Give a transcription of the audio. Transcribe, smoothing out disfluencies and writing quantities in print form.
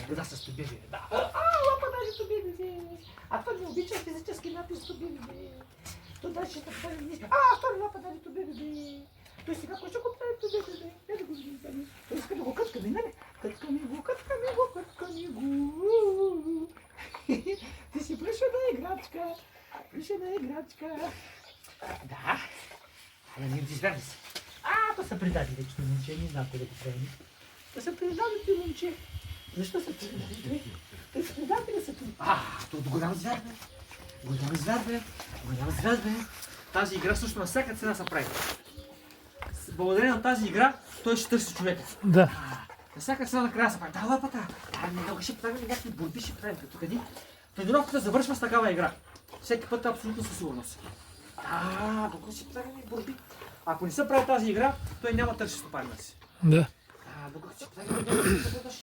Да, с тобеби. Да. Лапа даже тобеби. А кто не обича физически напис тобеби. Туда ще да прави. Втори лапа даже тобеби. Той сега кой ще го прави тобеби. Не да го видим. Той иска да го къткаме, нали? Къткаме го. Ти си плешена играчка. Да. Але не извяга се. То са предателите, момче, не знам къде го правим. Да са предателите, момче. Защо са предатели? Те са предатели са тук. Тут голям звяр, бе. Голям звяр, бе. Тази игра също на всяка цена се прави. Благодарение на тази игра, той ще търси човека. Да. На всяка цена накрая се прави. Да, лапата. Много ще правим някакви борби, ще правим като къде. Тренировката завършва с такава игра. Всеки път абсолютно със сигурност. Много ще правим борби. Ако не се прави тази игра, той няма търси стопанина си. Да. Докато ще правим